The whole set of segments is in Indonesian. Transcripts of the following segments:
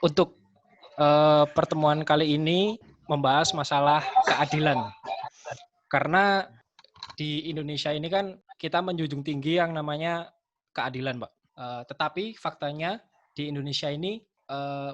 Untuk pertemuan kali ini membahas masalah keadilan. Karena di Indonesia ini kan kita menjunjung tinggi yang namanya keadilan, Pak. Tetapi faktanya di Indonesia ini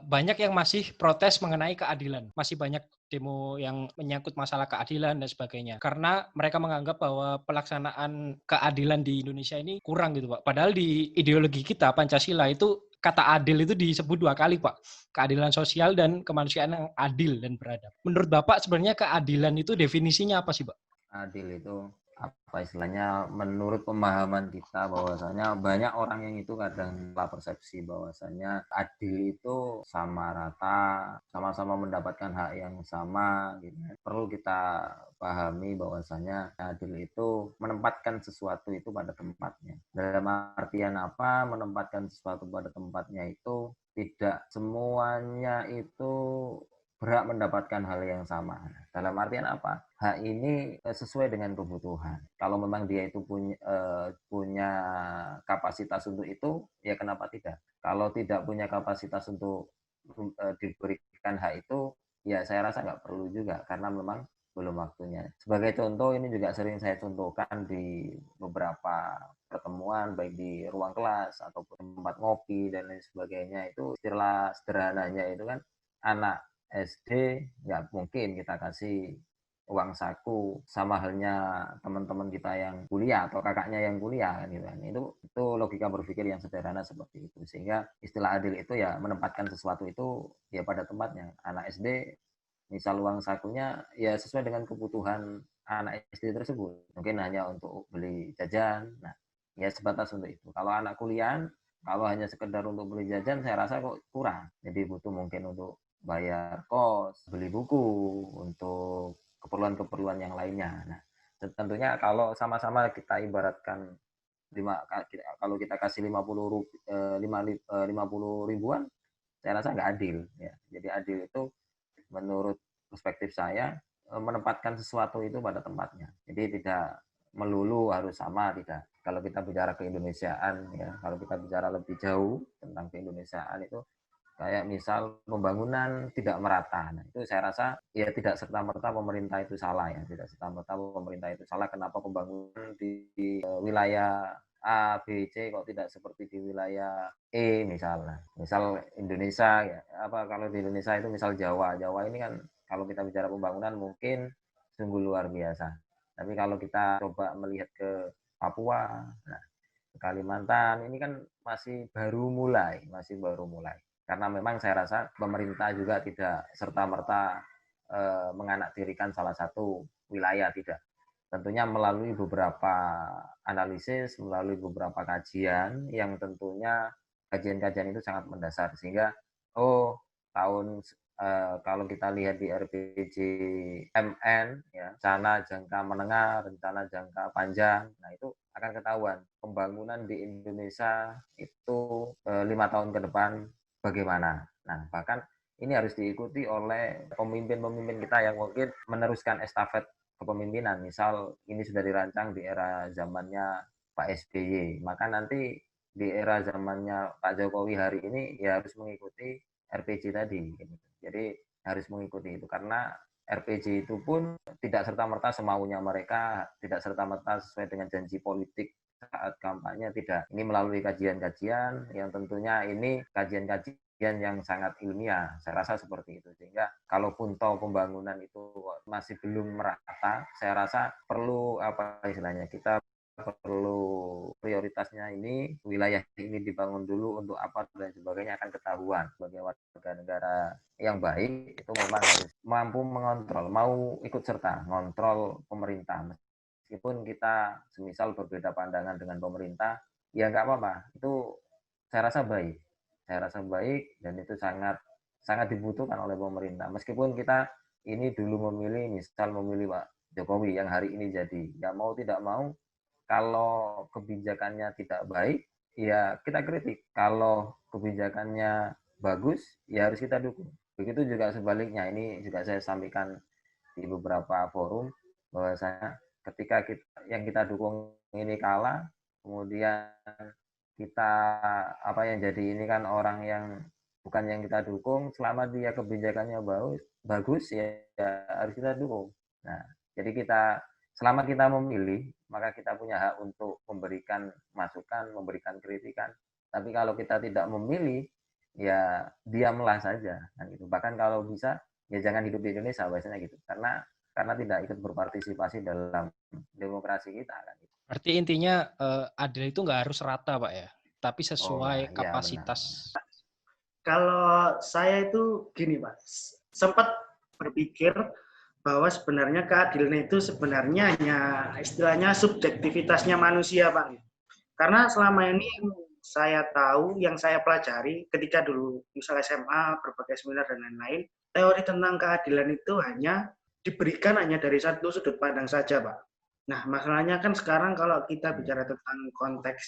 banyak yang masih protes mengenai keadilan. Masih banyak demo yang menyangkut masalah keadilan dan sebagainya. Karena mereka menganggap bahwa pelaksanaan keadilan di Indonesia ini kurang gitu, Pak. Padahal di ideologi kita Pancasila itu kata adil itu disebut 2 kali, Pak. Keadilan sosial dan kemanusiaan yang adil dan beradab. Menurut Bapak sebenarnya keadilan itu definisinya apa sih, Pak? Adil itu apa istilahnya, menurut pemahaman kita bahwasanya banyak orang yang itu kadang salah persepsi bahwasanya adil itu sama rata, sama-sama mendapatkan hak yang sama gitu. Perlu kita pahami bahwasanya adil itu menempatkan sesuatu itu pada tempatnya. Dalam artian apa? Menempatkan sesuatu pada tempatnya itu tidak semuanya itu berhak mendapatkan hal yang sama. Dalam artian apa? Hak ini sesuai dengan kebutuhan. Kalau memang dia itu punya kapasitas untuk itu, ya kenapa tidak? Kalau tidak punya kapasitas untuk diberikan hak itu, ya saya rasa nggak perlu juga, karena memang belum waktunya. Sebagai contoh, ini juga sering saya contohkan di beberapa pertemuan, baik di ruang kelas ataupun tempat ngopi dan lain sebagainya. Itu istilah sederhananya itu kan, anak SD nggak mungkin kita kasih uang saku sama halnya teman-teman kita yang kuliah atau kakaknya yang kuliah kan gitu kan. Itu logika berpikir yang sederhana seperti itu. Sehingga istilah adil itu ya menempatkan sesuatu itu ya pada tempatnya. Anak SD misal uang sakunya ya sesuai dengan kebutuhan anak SD tersebut. Mungkin hanya untuk beli jajan. Nah, ya sebatas untuk itu. Kalau anak kuliah, kalau hanya sekedar untuk beli jajan, saya rasa kok kurang. Jadi butuh mungkin untuk bayar kos, beli buku, untuk keperluan-keperluan yang lainnya. Nah, tentunya kalau sama-sama kita ibaratkan kalau kita kasih 50 ribuan, saya rasa nggak adil ya. Jadi adil itu menurut perspektif saya menempatkan sesuatu itu pada tempatnya. Jadi tidak melulu harus sama, tidak. Kalau kita bicara keindonesiaan ya, kalau kita bicara lebih jauh tentang keindonesiaan itu kayak misal pembangunan tidak merata. Nah, itu saya rasa ya tidak serta-merta pemerintah itu salah ya, tidak serta-merta pemerintah itu salah. Kenapa pembangunan di wilayah A, B, C kok tidak seperti di wilayah E misalnya. Misal Indonesia ya, apa kalau di Indonesia itu misal Jawa. Jawa ini kan kalau kita bicara pembangunan mungkin sungguh luar biasa. Tapi kalau kita coba melihat ke Papua, nah, ke Kalimantan ini kan masih baru mulai. Karena memang saya rasa pemerintah juga tidak serta-merta menganaktirikan salah satu wilayah, tidak. Tentunya melalui beberapa analisis, melalui beberapa kajian yang tentunya kajian-kajian itu sangat mendasar sehingga tahun kalau kita lihat di RPG MN ya, rencana jangka menengah, rencana jangka panjang, nah itu akan ketahuan pembangunan di Indonesia itu 5 tahun ke depan bagaimana. Nah bahkan ini harus diikuti oleh pemimpin-pemimpin kita yang mungkin meneruskan estafet kepemimpinan. Misal ini sudah dirancang di era zamannya Pak SBY, maka nanti di era zamannya Pak Jokowi hari ini ya harus mengikuti RPG tadi. Jadi harus mengikuti itu karena RPG itu pun tidak serta-merta semaunya mereka, tidak serta-merta sesuai dengan janji politik saat kampanye, tidak. Ini melalui kajian-kajian yang tentunya ini kajian-kajian yang sangat ilmiah, saya rasa seperti itu. Sehingga kalaupun toh pembangunan itu masih belum merata, saya rasa perlu apa istilahnya, kita perlu prioritasnya ini wilayah ini dibangun dulu untuk apa dan sebagainya akan ketahuan. Sebagai warga negara yang baik itu memang harus mampu mengontrol, mau ikut serta ngontrol pemerintah. Meskipun kita semisal berbeda pandangan dengan pemerintah, ya nggak apa-apa. Itu saya rasa baik. Saya rasa baik dan itu sangat sangat dibutuhkan oleh pemerintah. Meskipun kita ini dulu misal memilih Pak Jokowi yang hari ini jadi, ya mau tidak mau, kalau kebijakannya tidak baik, ya kita kritik. Kalau kebijakannya bagus, ya harus kita dukung. Begitu juga sebaliknya. Ini juga saya sampaikan di beberapa forum bahwasanya ketika yang kita dukung ini kalah, kemudian kita apa yang jadi ini kan orang yang bukan yang kita dukung. Selama dia kebijakannya bagus ya harus kita dukung. Nah, jadi selama kita memilih, maka kita punya hak untuk memberikan masukan, memberikan kritikan. Tapi kalau kita tidak memilih, ya diamlah saja kan gitu. Bahkan kalau bisa ya jangan hidup di Indonesia biasanya gitu. Karena tidak ikut berpartisipasi dalam demokrasi kita kan gitu. Berarti intinya adil itu nggak harus rata, Pak ya, tapi Oh ya, sesuai ya benar. kapasitas. Kalau saya itu gini Pak, sempat berpikir bahwa sebenarnya keadilan itu sebenarnya hanya istilahnya subjektivitasnya manusia Pak. Karena selama ini saya tahu, yang saya pelajari ketika dulu misalnya SMA, berbagai seminar dan lain-lain, teori tentang keadilan itu hanya diberikan hanya dari satu sudut pandang saja Pak. Nah masalahnya kan sekarang kalau kita bicara tentang konteks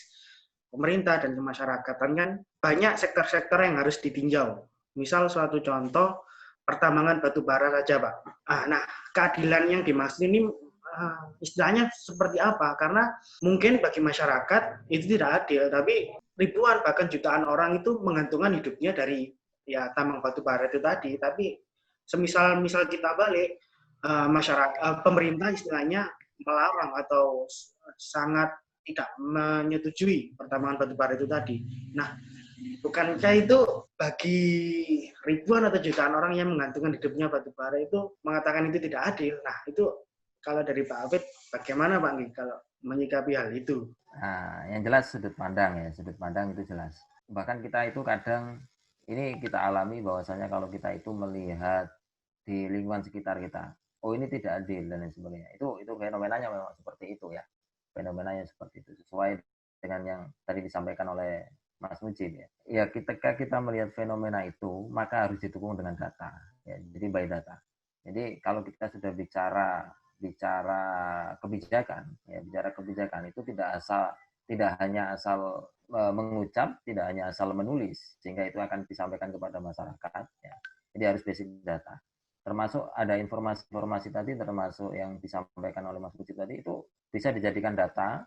pemerintah dan masyarakat kan banyak sektor-sektor yang harus ditinjau. Misal suatu contoh pertambangan batu bara saja, Pak. Nah, keadilan yang dimaksud ini istilahnya seperti apa? Karena mungkin bagi masyarakat itu tidak adil, tapi ribuan bahkan jutaan orang itu menggantungkan hidupnya dari ya tambang batu bara itu tadi. Tapi semisal kita balik masyarakat pemerintah istilahnya melarang atau sangat tidak menyetujui pertambangan batu bara itu tadi. Nah, bukankah itu bagi ribuan atau jutaan orang yang menggantungkan hidupnya batu bara itu mengatakan itu tidak adil? Nah, itu kalau dari Pak Afid, bagaimana Pak Nggi kalau menyikapi hal itu? Nah, yang jelas sudut pandang ya, sudut pandang itu jelas. Bahkan kita itu kadang, ini kita alami bahwasanya kalau kita itu melihat di lingkungan sekitar kita, oh ini tidak adil dan lain sebagainya. Itu fenomenanya memang seperti itu ya. Fenomenanya seperti itu, sesuai dengan yang tadi disampaikan oleh Mas Mujib ya. Ya ketika kita melihat fenomena itu, maka harus didukung dengan data. Ya, jadi by data. Jadi kalau kita sudah bicara kebijakan, ya bicara kebijakan itu tidak hanya asal mengucap, tidak hanya asal menulis, sehingga itu akan disampaikan kepada masyarakat. Ya. Jadi harus basic data. Termasuk ada informasi tadi, termasuk yang disampaikan oleh Mas Mujib tadi, itu bisa dijadikan data,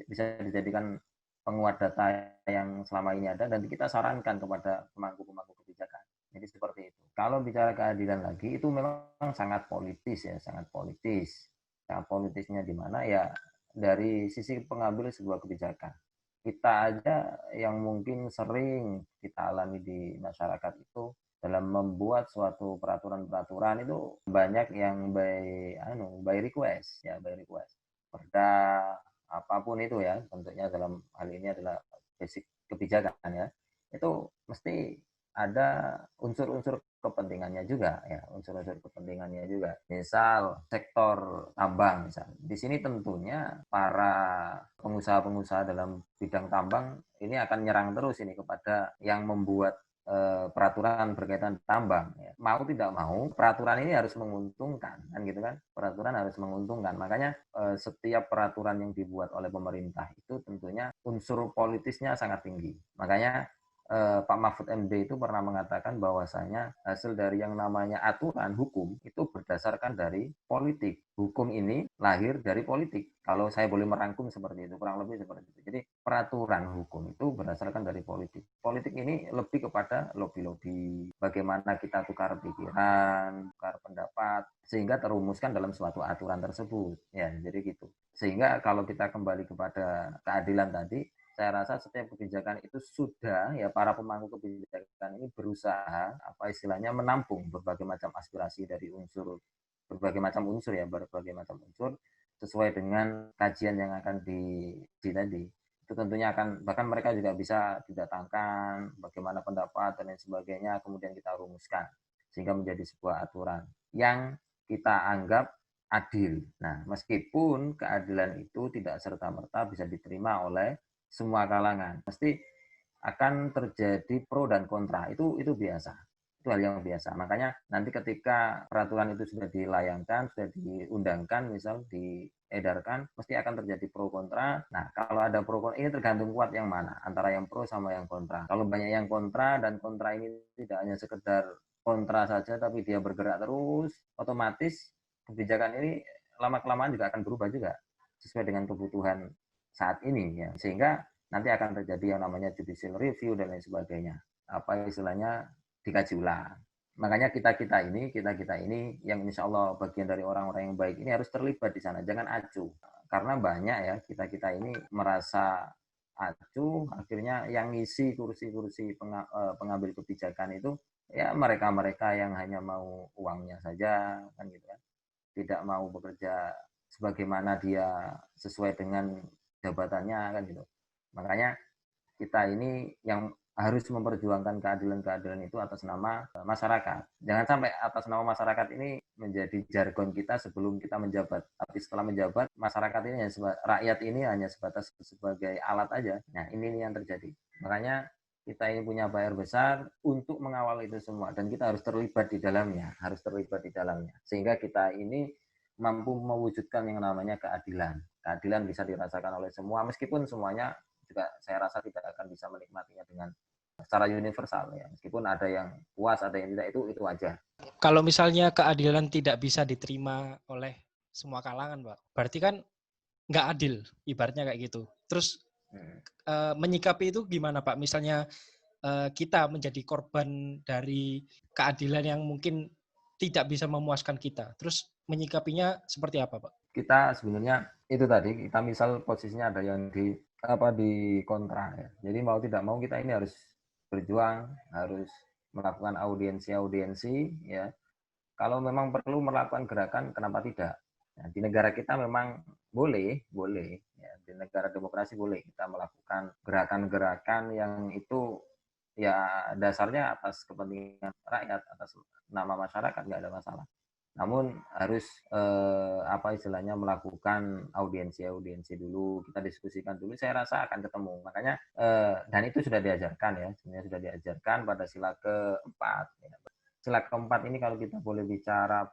bisa dijadikan penguat data yang selama ini ada, dan kita sarankan kepada pemangku kebijakan. Jadi seperti itu. Kalau bicara keadilan lagi, itu memang sangat politis ya, sangat politis. Sangat politisnya di mana ya dari sisi pengambil sebuah kebijakan. Kita aja yang mungkin sering kita alami di masyarakat itu, dalam membuat suatu peraturan-peraturan itu banyak yang by request ya, by request. Perda apapun itu ya, tentunya dalam hal ini adalah basic kebijakan ya. Itu mesti ada unsur-unsur kepentingannya juga ya, unsur-unsur kepentingannya juga. Misal sektor tambang misal. Di sini tentunya para pengusaha-pengusaha dalam bidang tambang ini akan nyerang terus ini kepada yang membuat peraturan berkaitan tambang ya. Mau tidak mau peraturan ini harus menguntungkan kan gitu kan, peraturan harus menguntungkan. Makanya setiap peraturan yang dibuat oleh pemerintah itu tentunya unsur politisnya sangat tinggi. Makanya Pak Mahfud MD itu pernah mengatakan bahwasanya hasil dari yang namanya aturan hukum itu berdasarkan dari politik. Hukum ini lahir dari politik. Kalau saya boleh merangkum seperti itu, kurang lebih seperti itu. Jadi peraturan hukum itu berdasarkan dari politik. Politik ini lebih kepada lobby-lobby, bagaimana kita tukar pikiran, tukar pendapat, sehingga terumuskan dalam suatu aturan tersebut. Ya, jadi gitu. Sehingga kalau kita kembali kepada keadilan tadi, saya rasa setiap kebijakan itu sudah ya para pemangku kebijakan ini berusaha apa istilahnya menampung berbagai macam aspirasi dari berbagai macam unsur sesuai dengan kajian yang akan tadi. Itu tentunya akan, bahkan mereka juga bisa didatangkan bagaimana pendapat dan lain sebagainya, kemudian kita rumuskan sehingga menjadi sebuah aturan yang kita anggap adil. Nah, meskipun keadilan itu tidak serta-merta bisa diterima oleh semua kalangan, pasti akan terjadi pro dan kontra. Itu biasa, itu hal yang biasa. Makanya nanti ketika peraturan itu sudah dilayangkan, sudah diundangkan, misal diedarkan, pasti akan terjadi pro kontra. Nah, kalau ada pro kontra, ini tergantung kuat yang mana, antara yang pro sama yang kontra. Kalau banyak yang kontra, dan kontra ini tidak hanya sekedar kontra saja, tapi dia bergerak terus, otomatis kebijakan ini lama-kelamaan juga akan berubah juga, sesuai dengan kebutuhan saat ini ya, sehingga nanti akan terjadi yang namanya judicial review dan lain sebagainya. Apa istilahnya dikaji ulang. Makanya kita-kita ini yang insya Allah bagian dari orang-orang yang baik ini harus terlibat di sana, jangan acuh. Karena banyak ya kita-kita ini merasa acuh, akhirnya yang ngisi kursi-kursi pengambil kebijakan itu ya mereka-mereka yang hanya mau uangnya saja, kan gitu kan. Tidak mau bekerja sebagaimana dia sesuai dengan jabatannya, kan gitu. Makanya kita ini yang harus memperjuangkan keadilan-keadilan itu atas nama masyarakat. Jangan sampai atas nama masyarakat ini menjadi jargon kita sebelum kita menjabat. Tapi setelah menjabat, masyarakat ini rakyat ini hanya sebatas sebagai alat aja. Nah, ini yang terjadi. Makanya kita ini punya PR besar untuk mengawal itu semua dan kita harus terlibat di dalamnya, sehingga kita ini mampu mewujudkan yang namanya keadilan. Keadilan bisa dirasakan oleh semua, meskipun semuanya juga saya rasa tidak akan bisa menikmatinya dengan secara universal ya. Meskipun ada yang puas, ada yang tidak, itu aja. Kalau misalnya keadilan tidak bisa diterima oleh semua kalangan, Pak, berarti kan nggak adil, ibaratnya kayak gitu. Terus menyikapi itu gimana, Pak? Misalnya kita menjadi korban dari keadilan yang mungkin tidak bisa memuaskan kita. Terus menyikapinya seperti apa, Pak? Kita sebenarnya itu tadi, kita misal posisinya ada yang di kontra ya. Jadi mau tidak mau kita ini harus berjuang, harus melakukan audiensi ya. Kalau memang perlu melakukan gerakan, kenapa tidak? Nah, di negara kita memang boleh ya, di negara demokrasi boleh kita melakukan gerakan-gerakan yang itu ya dasarnya atas kepentingan rakyat, atas nama masyarakat, nggak ada masalah. Namun harus apa istilahnya melakukan audiensi dulu, kita diskusikan dulu, saya rasa akan ketemu. Makanya dan itu sudah diajarkan ya, sebenarnya sudah diajarkan pada sila keempat. Ya. Sila keempat ini kalau kita boleh bicara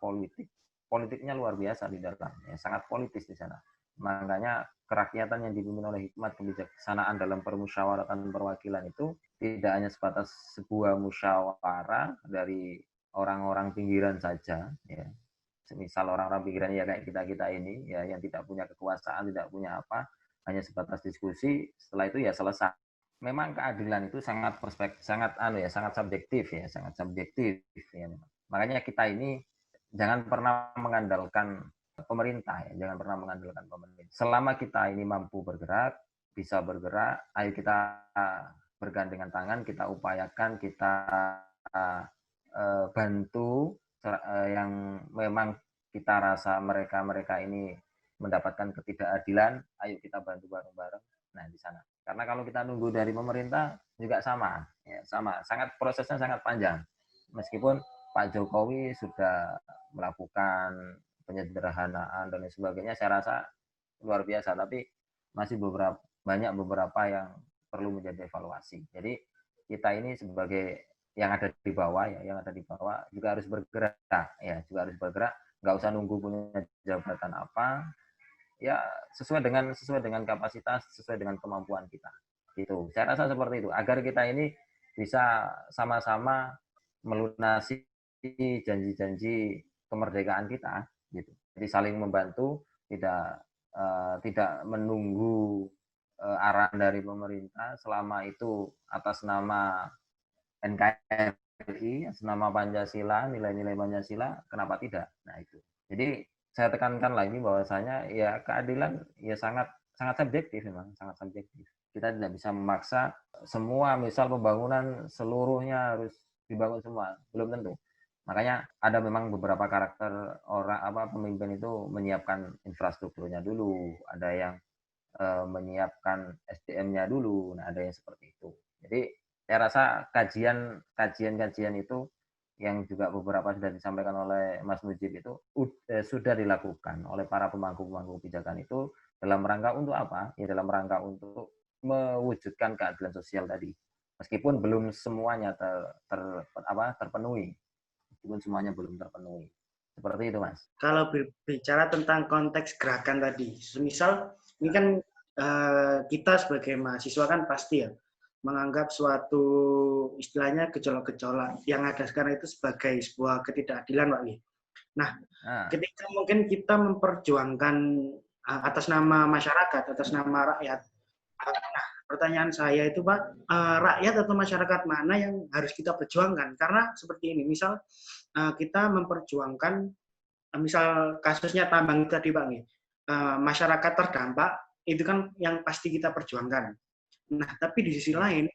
politiknya luar biasa di dalam, ya, sangat politis di sana. Makanya kerakyatan yang dipimpin oleh hikmat kebijaksanaan dalam permusyawaratan perwakilan itu tidak hanya sebatas sebuah musyawarah dari orang-orang pinggiran saja, ya. Misal orang-orang pinggiran ya kayak kita ini, ya yang tidak punya kekuasaan, tidak punya apa, hanya sebatas diskusi. Setelah itu ya selesai. Memang keadilan itu sangat subjektif ya, sangat subjektif. Ya. Makanya kita ini jangan pernah mengandalkan pemerintah, ya, jangan pernah mengandalkan pemerintah. Selama kita ini mampu bergerak, bisa bergerak, ayo kita bergandengan tangan, kita upayakan, kita bantu yang memang kita rasa mereka ini mendapatkan ketidakadilan, ayo kita bantu bareng-bareng. Nah, di sana. Karena kalau kita nunggu dari pemerintah juga sama, ya, prosesnya sangat panjang. Meskipun Pak Jokowi sudah melakukan penyederhanaan dan lain sebagainya, saya rasa luar biasa, tapi masih banyak beberapa yang perlu menjadi evaluasi. Jadi kita ini sebagai yang ada di bawah juga harus bergerak, nggak usah nunggu punya jabatan apa, ya sesuai dengan kapasitas, sesuai dengan kemampuan kita. Gitu. Saya rasa seperti itu agar kita ini bisa sama-sama melunasi janji-janji kemerdekaan kita, gitu. Jadi saling membantu, tidak menunggu arahan dari pemerintah, selama itu atas nama NKRI, atas nama Pancasila, nilai-nilai Pancasila, kenapa tidak? Nah itu. Jadi saya tekankan lagi bahwasanya ya keadilan ya sangat subjektif, memang sangat subjektif. Kita tidak bisa memaksa semua, misal pembangunan seluruhnya harus dibangun semua, belum tentu. Makanya ada memang beberapa karakter pemimpin itu menyiapkan infrastrukturnya dulu, ada yang menyiapkan SDM-nya dulu, nah ada yang seperti itu. Jadi saya rasa kajian itu yang juga beberapa sudah disampaikan oleh Mas Mujib itu sudah dilakukan oleh para pemangku kebijakan itu dalam rangka untuk apa? Ya dalam rangka untuk mewujudkan keadilan sosial tadi. Meskipun belum semuanya terpenuhi. Meskipun semuanya belum terpenuhi. Seperti itu, Mas. Kalau bicara tentang konteks gerakan tadi, misal ini kan kita sebagai mahasiswa kan pasti ya menganggap suatu istilahnya gejolak-gejolak yang ada sekarang itu sebagai sebuah ketidakadilan, Pak. Nah, ketika mungkin kita memperjuangkan atas nama masyarakat, atas nama rakyat, nah Pertanyaan saya itu Pak, rakyat atau masyarakat mana yang harus kita perjuangkan? Karena seperti ini, misal kita memperjuangkan, misal kasusnya tambang tadi Pak, masyarakat terdampak itu kan yang pasti kita perjuangkan. Nah, tapi di sisi lain,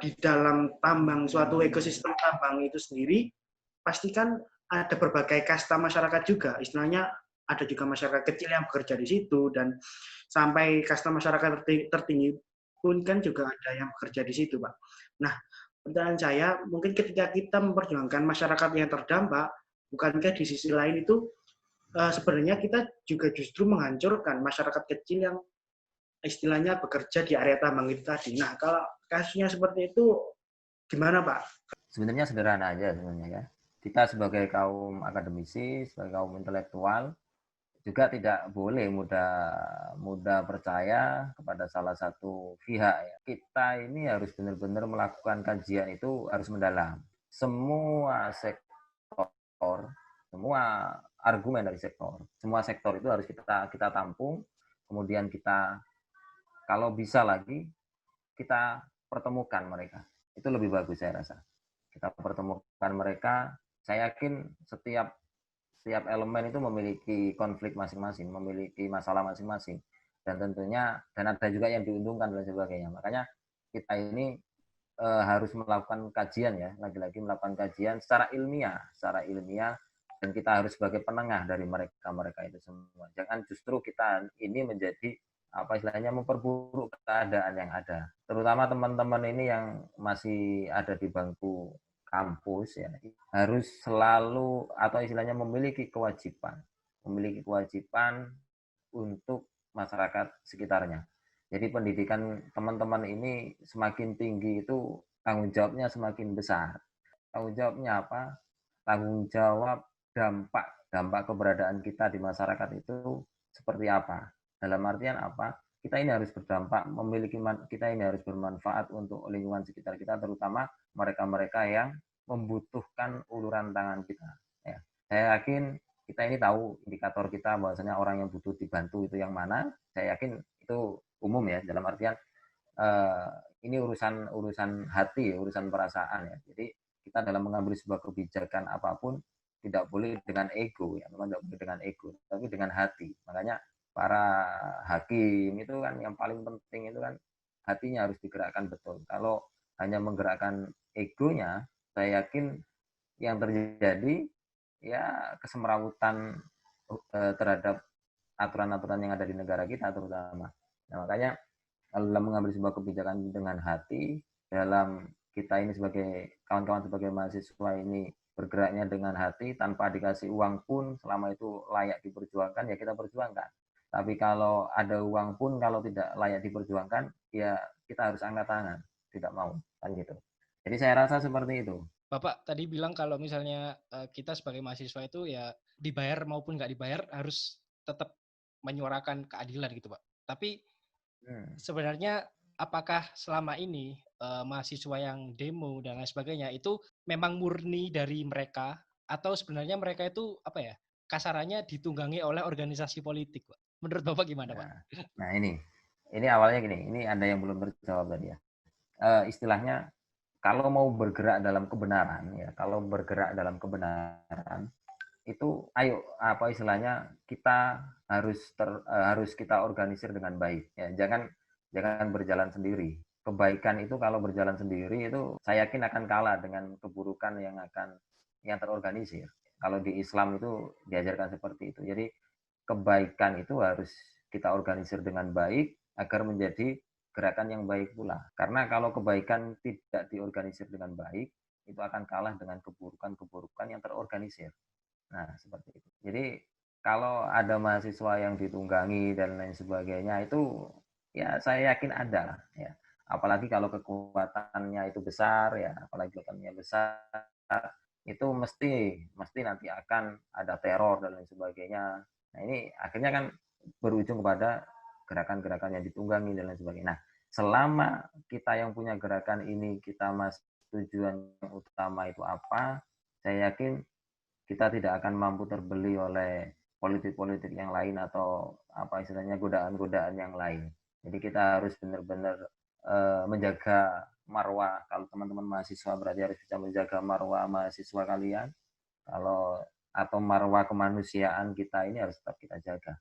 di dalam tambang, suatu ekosistem tambang itu sendiri, pastikan ada berbagai kasta masyarakat juga. Istilahnya ada juga masyarakat kecil yang bekerja di situ, dan sampai kasta masyarakat tertinggi pun kan juga ada yang bekerja di situ, Pak. Nah, pertanyaan saya, mungkin ketika kita memperjuangkan masyarakat yang terdampak, bukankah di sisi lain itu sebenarnya kita juga justru menghancurkan masyarakat kecil yang istilahnya bekerja di area tambang itu tadi. Nah, kalau kasusnya seperti itu, gimana Pak? Sebenarnya sederhana aja sebenarnya ya. Kita sebagai kaum akademisi, sebagai kaum intelektual, juga tidak boleh mudah percaya kepada salah satu pihak ya. Kita ini harus benar-benar melakukan kajian itu harus mendalam. Semua sektor, semua argumen dari semua sektor itu harus kita tampung, kemudian kita kalau bisa lagi kita pertemukan mereka. Itu lebih bagus saya rasa. Kita pertemukan mereka. Saya yakin setiap elemen itu memiliki konflik masing-masing, memiliki masalah masing-masing, dan tentunya ada juga yang diuntungkan dan sebagainya. Makanya kita ini harus melakukan kajian ya, lagi-lagi melakukan kajian secara ilmiah, dan kita harus sebagai penengah dari mereka itu semua. Jangan justru kita ini menjadi apa istilahnya memperburuk keadaan yang ada. Terutama teman-teman ini yang masih ada di bangku kampus ya, harus selalu atau istilahnya memiliki kewajiban untuk masyarakat sekitarnya. Jadi pendidikan teman-teman ini semakin tinggi itu tanggung jawabnya semakin besar. Tanggung jawabnya apa? Tanggung jawab dampak keberadaan kita di masyarakat itu seperti apa? Dalam artian apa? Kita ini harus berdampak, kita ini harus bermanfaat untuk lingkungan sekitar kita, terutama mereka-mereka yang membutuhkan uluran tangan kita. Ya. Saya yakin kita ini tahu indikator kita bahwasanya orang yang butuh dibantu itu yang mana. Saya yakin itu umum ya, dalam artian ini urusan hati, urusan perasaan ya. Jadi kita dalam mengambil sebuah kebijakan apapun tidak boleh dengan ego ya, memang tidak boleh dengan ego, tapi dengan hati. Makanya para hakim itu kan yang paling penting itu kan hatinya harus digerakkan betul. Kalau hanya menggerakkan egonya, saya yakin yang terjadi ya kesemrawutan terhadap aturan-aturan yang ada di negara kita terutama. Nah, makanya dalam mengambil sebuah kebijakan dengan hati, dalam kita ini sebagai kawan-kawan sebagai mahasiswa ini bergeraknya dengan hati tanpa dikasih uang pun selama itu layak diperjuangkan ya kita perjuangkan. Tapi kalau ada uang pun kalau tidak layak diperjuangkan ya kita harus angkat tangan, tidak mau kan gitu. Jadi saya rasa seperti itu. Bapak tadi bilang kalau misalnya kita sebagai mahasiswa itu ya dibayar maupun nggak dibayar harus tetap menyuarakan keadilan gitu Pak. Tapi sebenarnya apakah selama ini mahasiswa yang demo dan lain sebagainya itu memang murni dari mereka atau sebenarnya mereka itu apa ya kasarannya ditunggangi oleh organisasi politik Pak? Menurut Bapak gimana Pak? Nah ini awalnya gini, ini ada yang belum terjawab tadi ya. Istilahnya kalau mau bergerak dalam kebenaran ya, kalau bergerak dalam kebenaran itu ayo apa istilahnya kita harus kita organisir dengan baik ya. Jangan berjalan sendiri. Kebaikan itu kalau berjalan sendiri itu saya yakin akan kalah dengan keburukan yang terorganisir. Kalau di Islam itu diajarkan seperti itu. Jadi kebaikan itu harus kita organisir dengan baik agar menjadi gerakan yang baik pula. Karena kalau kebaikan tidak diorganisir dengan baik, itu akan kalah dengan keburukan-keburukan yang terorganisir. Nah, seperti itu. Jadi kalau ada mahasiswa yang ditunggangi dan lain sebagainya itu ya saya yakin ada ya. Apalagi kalau kekuatannya itu besar ya, apalagi kekuatannya besar itu mesti nanti akan ada teror dan lain sebagainya. Nah, ini akhirnya kan berujung kepada gerakan-gerakan yang ditunggangi dan lain sebagainya. Nah, selama kita yang punya gerakan ini kita masih tujuan yang utama itu apa, saya yakin kita tidak akan mampu terbeli oleh politik-politik yang lain atau apa istilahnya godaan-godaan yang lain. Jadi kita harus benar-benar menjaga marwah. Kalau teman-teman mahasiswa berarti harus bisa menjaga marwah mahasiswa kalian. Kalau atau marwah kemanusiaan kita ini harus tetap kita jaga.